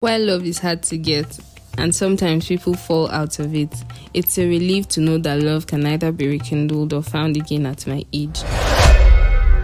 While love is hard to get, and sometimes people fall out of it, it's a relief to know that love can either be rekindled or found again at my age.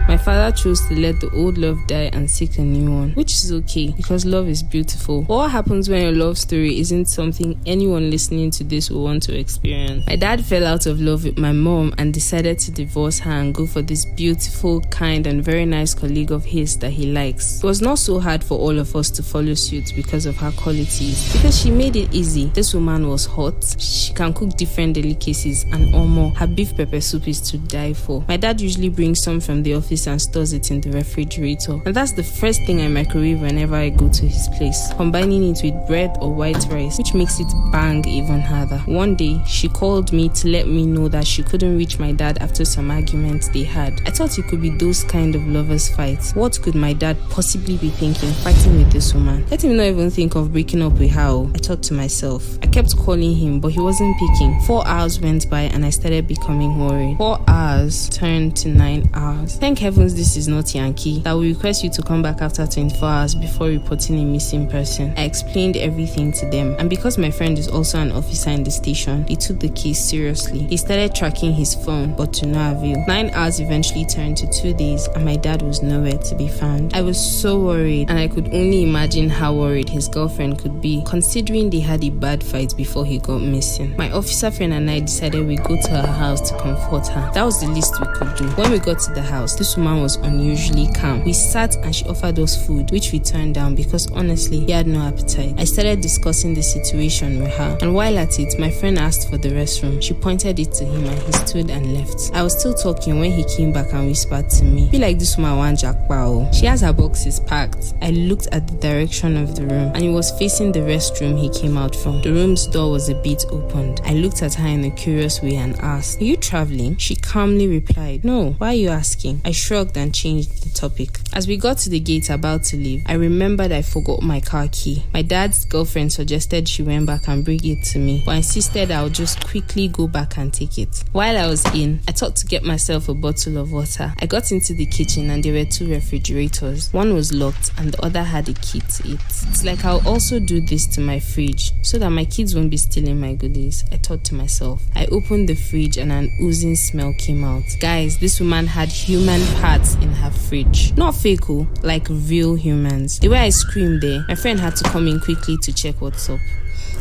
My father chose to let the old love die and seek a new one, which is okay because love is beautiful. But what happens when your love story isn't something anyone listening to this will want to experience? My dad fell out of love with my mom and decided to divorce her and go for this beautiful, kind, and very nice colleague of his that he likes. It was not so hard for all of us to follow suit because of her qualities, because she made it easy. This woman was hot, she can cook different delicacies, and her beef pepper soup is to die for. My dad usually brings some from the office and stores it in the refrigerator, and that's the first thing I microwave whenever I go to his place, combining it with bread or white rice, which makes it bang even harder. One day she called me to let me know that she couldn't reach my dad after some arguments they had. I thought it could be those kind of lovers fights. What could my dad possibly be thinking, fighting with this woman? Let him not even think of breaking up with her, I thought to myself. I kept calling him, but he wasn't picking. 4 hours went by and I started becoming worried. 4 hours turned to 9 hours. Thank heavens this is not Yankee that will request you to come back after 24 hours before reporting a missing person. I explained everything to them, and because my friend is also an officer in the station, he took the case seriously. He started tracking his phone, but to no avail. 9 hours eventually turned to 2 days and my dad was nowhere to be found. I was so worried, and I could only imagine how worried his girlfriend could be, considering they had a bad fight before he got missing. My officer friend and I decided we'd go to her house to comfort her. That was the least we could do. When we got to the house, this woman was unusually calm. We sat and she offered us food, which we turned down because honestly, he had no appetite. I started discussing the situation with her, and while at it, my friend asked for the restroom. She pointed it to him and he stood and left. I was still talking when he came back and whispered to me, "Feel like this woman want jackpot. She has her boxes packed." I looked at the direction of the room and it was facing the restroom he came out from. The room's door was a bit opened. I looked at her in a curious way and asked, "Are you traveling?" She calmly replied, "No, why are you asking?" I shrugged and changed the topic. As we got to the gate about to leave, I remembered I forgot my car key. My dad's girlfriend suggested she went back and bring it to me, but I insisted I would just quickly go back and take it. While I was in, I thought to get myself a bottle of water. I got into the kitchen and there were 2 refrigerators. One was locked and the other had a key to it. It's like I'll also do this to my fridge so that my kids won't be stealing my goodies, I thought to myself. I opened the fridge and an oozing smell came out. Guys, this woman had human parts in her fridge. Not fake, like real humans. The way I screamed there, my friend had to come in quickly to check what's up.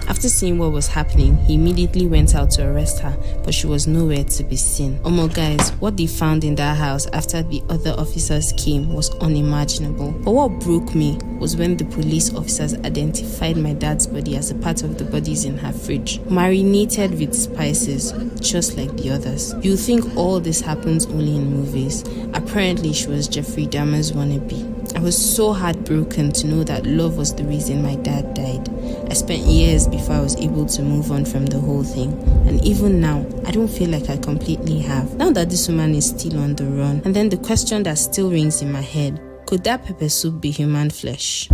After seeing what was happening, he immediately went out to arrest her, but she was nowhere to be seen. Guys, what they found in that house after the other officers came was unimaginable. But what broke me was when the police officers identified my dad's body as a part of the bodies in her fridge, marinated with spices, just like the others. You think all this happens only in movies. Apparently, she was Jeffrey Dahmer's wannabe. I was so heartbroken to know that love was the reason my dad died. I spent years before I was able to move on from the whole thing, and even now, I don't feel like I completely have. Now that this woman is still on the run, and then the question that still rings in my head, could that pepper soup be human flesh?